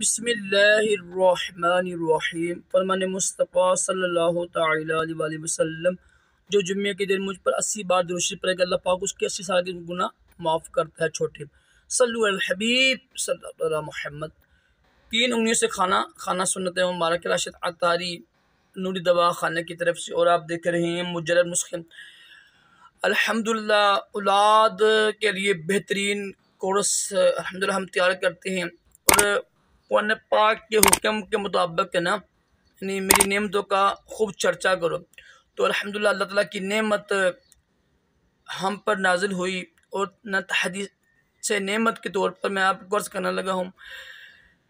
बिस्मिल्लाहिर्रहमानिर्रहीम। फरमान मुस्तफ़ा सल्लल्लाहु तआला अलैहि वसल्लम, जो जुम्मे के दिन मुझ पर 80 बार दुरूद शरीफ पढ़ेगा, अल्लाह पाक उसके 80 साल के गुनाह माफ़ करता है छोटे। सल्लु अल हबीब सल्लल्लाहु अलैहि मोहम्मद। 3 उंगलियों से खाना खाना सुन्नत मुबारक राशिद अतारी नूरी दवा खाने की तरफ से। और आप देख रहे हैं मुजर्रद नुस्खे। अल्हम्दुलिल्लाह औलाद के लिए बेहतरीन कोर्स अल्हम्दुलिल्लाह हम तैयार करते हैं। और कुरान पाक के हुक्म के मुताबिक है ना, यानी मेरी नेमतों का खूब चर्चा करो। तो अल्हम्दुलिल्लाह अल्लाह ताला की नेमत हम पर नाजिल हुई और न हदीस से नेमत के तौर पर मैं आपको कर्ज करने लगा हूँ।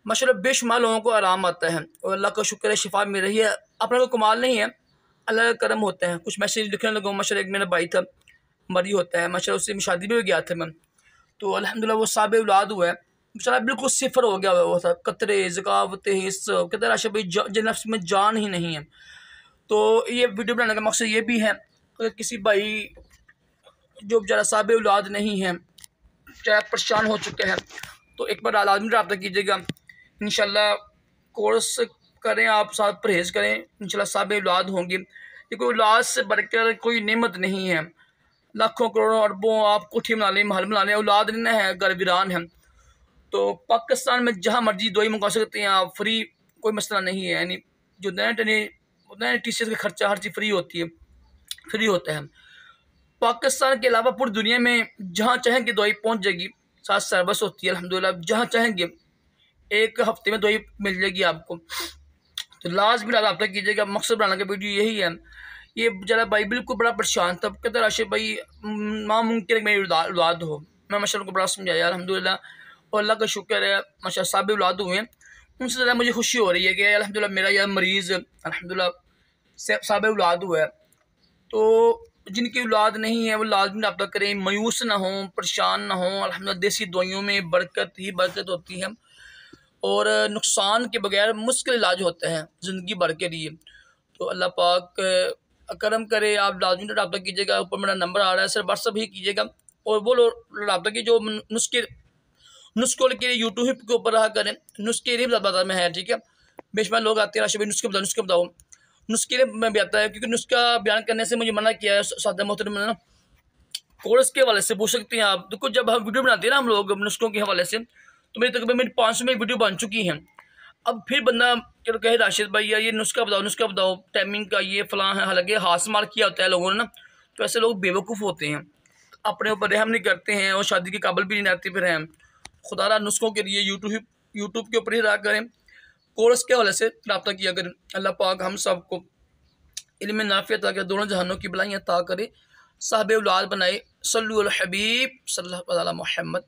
माशाल्लाह बेशुमार लोगों को आराम आता है और अल्लाह का शुक्र है शिफा मिल रही है। अपना कोई कमाल नहीं है, अल्लाह का करम होता है। कुछ मैसेज लिखने लगा हूँ। माशाल्लाह एक मेरा भाई था, मरी होता है, माशाल्लाह उससे शादी भी हो गया था मैं, तो अल्हम्दुलिल्लाह वो साहब औलाद हुआ है। बेचारा बिल्कुल सिफर हो गया हुआ था, कतरे ज़कावत हिस्स कहते राशि भाई नफ्स में जान ही नहीं है। तो ये वीडियो बनाने का मकसद ये भी है, अगर किसी भाई जो बेचारा साहब औलाद नहीं है, चाहे परेशान हो चुके हैं, तो एक बार लाजमी रब्ता कीजिएगा। इंशाल्लाह कोर्स करें, आप साथ परहेज़ करें, इंशाल्लाह साहब औलाद होंगे। ये कोई औलाद से बढ़कर कोई नेमत नहीं है। लाखों करोड़ों अरबों आप कोठी बना लें, महल बना लें, औलाद नहीं है, घर वीरान है। तो पाकिस्तान में जहाँ मर्जी दवाई मंगवा सकते हैं आप, फ्री, कोई मसला नहीं है। यानी जो नए टीचर्स का खर्चा हर चीज़ फ्री होती है, फ्री होता है। पाकिस्तान के अलावा पूरी दुनिया में जहाँ चाहेंगे दवाई पहुँच जाएगी, साथ सर्विस होती है अल्हम्दुलिल्लाह। जहाँ चाहेंगे एक हफ्ते में दवाई मिल जाएगी आपको। तो लाजमी रब्ता कीजिएगा, मकसद बनाने का वीडियो यही है। ये जरा भाई बिल्कुल बड़ा परेशान था, कहता राशिद भाई नामुमकिन मेरी औलाद हो। मैं माशाल्लाह को बड़ा समझाया अल्हम्दुलिल्लाह, और अल्लाह का शुक्र है माशाल्लाह साहब औलाद हुए हैं। उनसे ज़्यादा मुझे खुशी हो रही है कि अल्हम्दुलिल्लाह मेरा यह मरीज़ अल्हम्दुलिल्लाह साहब औलाद हुआ है। तो जिनकी औलाद नहीं है वो लाजमी रब्ता करें, मायूस ना हों, परेशान ना हों। अल्हम्दुलिल्लाह देसी दवाइयों में बरकत ही बरकत होती है और नुकसान के बगैर मुश्किल इलाज होता है ज़िंदगी भर के लिए। तो अल्लाह पाक करम करे, आप लाजमी रब्ता कीजिएगा। ऊपर मेरा नंबर आ रहा है, सर व्हाट्सअप ही कीजिएगा। और वो लोग रब्ता की जो नुस्खों के लिए यूट्यूब के ऊपर रहा करें, नुस्खे भी बता में है, ठीक है। बेशुमार लोग आते हैं राशि भाई नुस्खे बताओ। नुस्खे में भी आता है, क्योंकि नुस्खा बयान करने से मुझे मना किया है सादा मोहतरम ने ना। कोर्स के हवाले से पूछ सकते हैं आप। देखो जब हम वीडियो बनाते हैं ना हम लोग नुस्खों के हवाले से, तो मेरी तकरीबन मेरी 500 में वीडियो बन चुकी हैं। अब फिर बंदा चलो कहे राशिद भाई यार ये नुस्खा बताओ, टाइमिंग का ये फलां है, हालांकि हाथ से मार किया होता है लोगों ने ना। तो ऐसे लोग बेवकूफ़ होते हैं, अपने ऊपर रहम नहीं करते हैं और शादी के काबिल भी नहीं रहते फिर हैं। खुदारा नुस्खों के लिए यूट्यूब के ऊपर ही रहा करें, कोर्स के हवाले से रब्ता किया करें। अल्लाह पाक हम सबको इल्म नाफियत अता करे, दोनों जहानों की भलाइयाँ अता करे, साहब औलाद बनाए। सल्लु अल हबीब सल्लल्लाहु अलैहि मोहम्मद।